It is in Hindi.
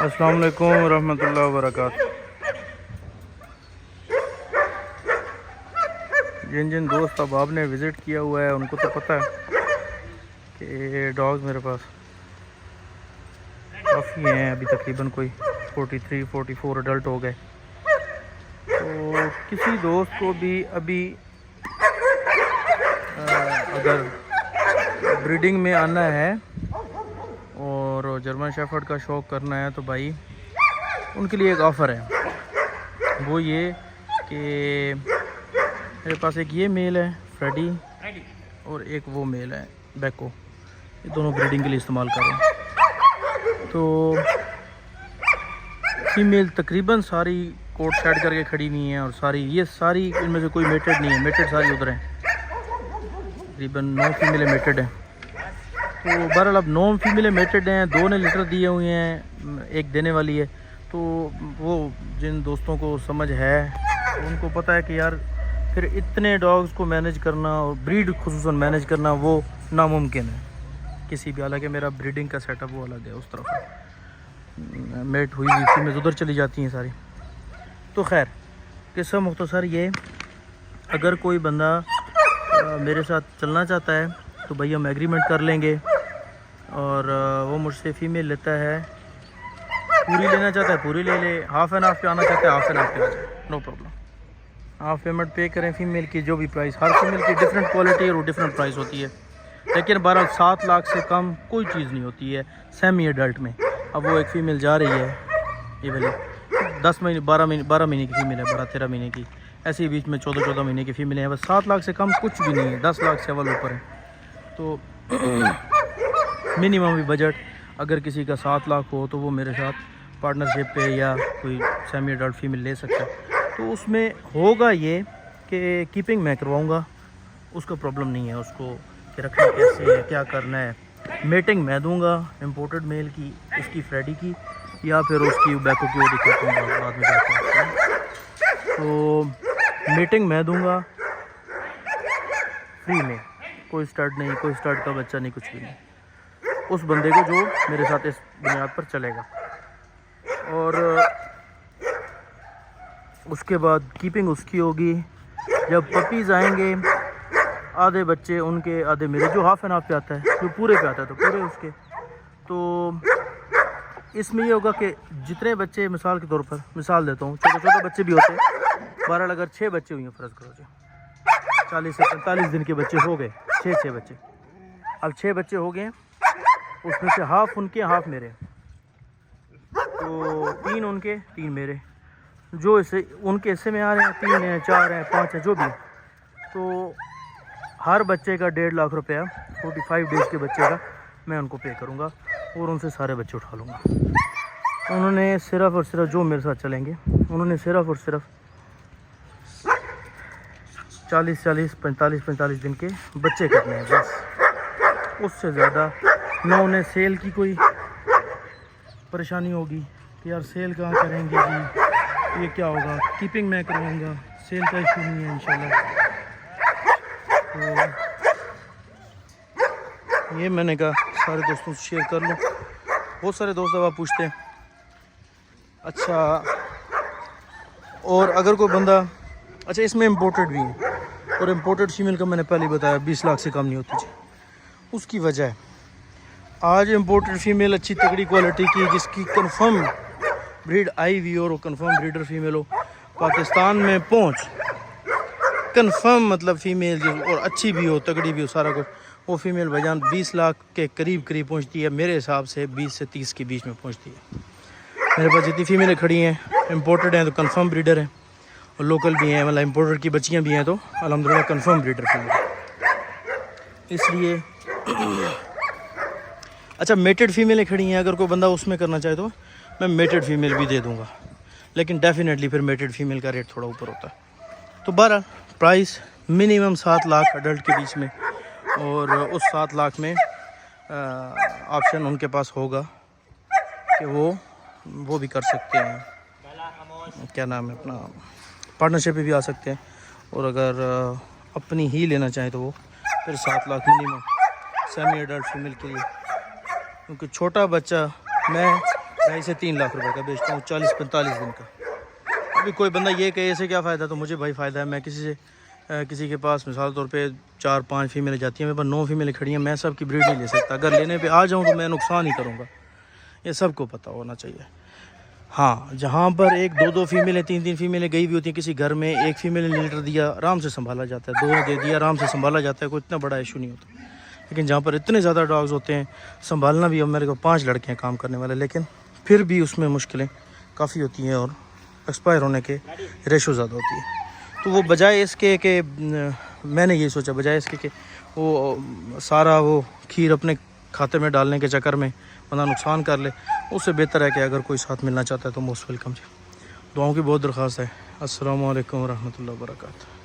अस्सलाम वालेकुम रहमतुल्लाहि व बरकातहू। जिन जिन दोस्त अहबाब ने विज़िट किया हुआ है उनको तो पता है कि डॉग्स मेरे पास काफ़ी हैं। अभी तकरीबन कोई 43-44 अडल्ट हो गए। तो किसी दोस्त को भी अभी अगर ब्रीडिंग में आना है और जर्मन शेफर्ड का शौक़ करना है तो भाई उनके लिए एक ऑफ़र है। वो ये कि मेरे पास एक ये मेल है फ्रेडी और एक वो मेल है बैको। ये दोनों ब्रीडिंग के लिए इस्तेमाल कर रहे हैं। तो फीमेल तकरीबन सारी कोट सेट करके खड़ी हुई हैं और सारी इनमें से कोई मेटेड नहीं है। मेटेड सारी उधर हैं। तकरीबन 9 फीमेलें मेटेड हैं। तो बहरहाल अब 9 फीमेलें मेटेड हैं। 2 ने लिटर दिए हुए हैं, एक देने वाली है। तो वो जिन दोस्तों को समझ है उनको पता है कि यार फिर इतने डॉग्स को मैनेज करना और ब्रीड खुसूसन मैनेज करना वो नामुमकिन है किसी भी। हालांकि मेरा ब्रीडिंग का सेटअप वो अलग है, उस तरफ मेट हुई हुई फीमेल उधर चली जाती हैं सारी। तो खैर किस्सा मुख्तसर ये, अगर कोई बंदा मेरे साथ चलना चाहता है तो भाई हम एग्रीमेंट कर लेंगे और वो मुझसे फ़ीमेल लेता है। पूरी लेना चाहता है पूरी ले ले, हाफ़ एंड हाफ़ पे आना चाहता है हाफ़ एंड हाफ़ पे आ जाए, नो प्रॉब्लम। हाफ़ पेमेंट पे करें फ़ीमेल की जो भी प्राइस, हर फीमेल की डिफरेंट क्वालिटी और डिफरेंट प्राइस होती है। लेकिन 7 लाख से कम कोई चीज़ नहीं होती है सेमी एडल्ट में। अब वो एक फ़ीमेल जा रही है, ये वाली 12 महीने की फ़ीमेल है, 12-13 महीने की, ऐसे ही बीच में 14 महीने की फ़ीमेल है। बस 7 लाख से कम कुछ भी नहीं है, 10 लाख से अव्वल ऊपर है। तो मिनिमम भी बजट अगर किसी का 7 लाख हो तो वो मेरे साथ पार्टनरशिप पे या कोई सेमी एडल्ट फीमेल ले सकता है। तो उसमें होगा ये कि कीपिंग मैं करवाऊँगा, उसका प्रॉब्लम नहीं है। उसको कि रखना कैसे है, क्या करना है। मेटिंग मैं दूंगा इम्पोर्टेड मेल की, उसकी फ्रेडी की, या फिर उसकी बैको की, वो दिखाऊँगा बाद में जाकर। तो मीटिंग मैं दूंगा फ्री में, कोई स्टार्ट नहीं, कोई स्टार्ट का बच्चा नहीं, कुछ भी नहीं, उस बंदे को जो मेरे साथ इस बुनियाद पर चलेगा। और उसके बाद कीपिंग उसकी होगी। जब पपीज़ आएंगे, आधे बच्चे उनके आधे मेरे, जो हाफ़ एंड हाफ़ पे आता है, जो पूरे पे आता है तो पूरे उसके। तो इसमें ये होगा कि जितने बच्चे, मिसाल के तौर पर मिसाल देता हूँ, छोटे बच्चे भी होते हैं। बहरहाल अगर 6 बच्चे हुए, फ़र्ज़ करो जी 40 से 45 दिन के बच्चे हो गए, 6 बच्चे। अब 6 बच्चे हो गए, उसमें से हाफ़ उनके हाफ़ मेरे, तो 3 उनके 3 मेरे। जो इसे उनके हिस्से में आ रहे हैं, 3 हैं, 4 हैं, 5 हैं, जो भी। तो हर बच्चे का 1.5 लाख रुपया 45 डेज़ के बच्चे का मैं उनको पे करूँगा और उनसे सारे बच्चे उठा लूँगा। उन्होंने सिर्फ़ और सिर्फ, जो मेरे साथ चलेंगे, उन्होंने सिर्फ़ और सिर्फ 40-40, 45-45 दिन के बच्चे करने हैं बस। उससे ज़्यादा ना उन्हें सेल की कोई परेशानी होगी कि यार सेल कहाँ करेंगे जी, ये क्या होगा। कीपिंग मैं करवाऊँगा, सेल का इशू नहीं है इंशाल्लाह। तो ये मैंने कहा सारे दोस्तों से शेयर कर लूँ। बहुत सारे दोस्त अब आप पूछते हैं अच्छा, और अगर कोई बंदा, अच्छा इसमें इम्पोर्टेड भी है, और इम्पोर्टेड फीमेल का मैंने पहले बताया 20 लाख से कम नहीं होती जी। उसकी वजह है, आज इम्पोर्टेड फीमेल अच्छी तगड़ी क्वालिटी की, जिसकी कंफर्म ब्रीड आई हुई हो और कंफर्म ब्रीडर फीमेल हो, पाकिस्तान में पहुंच कंफर्म, मतलब फीमेल जो और अच्छी भी हो, तगड़ी भी हो, सारा कुछ, वो फीमेल भाईजान 20 लाख के करीब पहुंचती है। मेरे हिसाब से 20 से 30 के बीच में पहुंचती है। मेरे पास जितनी फीमेलें खड़ी हैं इम्पोर्टेड हैं तो कंफर्म ब्रीडर हैं, और लोकल भी हैं, मतलब इम्पोर्टेड की बच्चियाँ भी हैं तो अल्हम्दुलिल्लाह कंफर्म ब्रीडर फीमेल। इसलिए अच्छा मेटेड फीमेलें खड़ी हैं, अगर कोई बंदा उसमें करना चाहे तो मैं मेटेड फीमेल भी दे दूँगा, लेकिन डेफिनेटली फिर मेटेड फीमेल का रेट थोड़ा ऊपर होता है। तो 12 प्राइस मिनिमम 7 लाख अडल्ट के बीच में, और उस 7 लाख में ऑप्शन उनके पास होगा कि वो भी कर सकते हैं, क्या नाम है अपना, पार्टनरशिप पे भी आ सकते हैं। और अगर अपनी ही लेना चाहें तो वो फिर 7 lakh minimum semi adult female के लिए, क्योंकि छोटा बच्चा मैं 2.5 से 3 लाख रुपए का बेचता हूँ 40-45 दिन का। अभी कोई बंदा ये कहे ऐसे क्या फ़ायदा, तो मुझे भाई फ़ायदा है। मैं किसी के पास मिसाल तौर पे 4-5 फीमेलें जाती हैं, मेरे पास 9 फीमेलें खड़ी हैं, मैं सब की ब्रीड नहीं ले सकता। अगर लेने पे आ जाऊँ तो मैं नुकसान ही करूँगा, ये सबको पता होना चाहिए। हाँ, जहाँ पर 1-2 फीमेलें 3-3 फीमेलें गई हुई होती हैं किसी घर में, एक फीमेल ने लीटर दिया आराम से संभाला जाता है, 2 ने दे दिया आराम से संभाला जाता है, कोई इतना बड़ा इशू नहीं होता। लेकिन जहाँ पर इतने ज़्यादा डॉग्स होते हैं संभालना भी, अब मेरे को 5 लड़के हैं काम करने वाले, लेकिन फिर भी उसमें मुश्किलें काफ़ी होती हैं और एक्सपायर होने के रेशो ज़्यादा होती है। तो वो बजाय इसके कि मैंने ये सोचा, बजाय इसके कि वो सारा वो खीर अपने खाते में डालने के चक्कर में बंदा नुकसान कर ले, उससे बेहतर है कि अगर कोई साथ मिलना चाहता है तो मोस्ट वेलकम जी। दुआओं की बहुत दरख्वास्त है। अस्सलाम वालेकुम रहमतुल्लाहि व बरकातहू।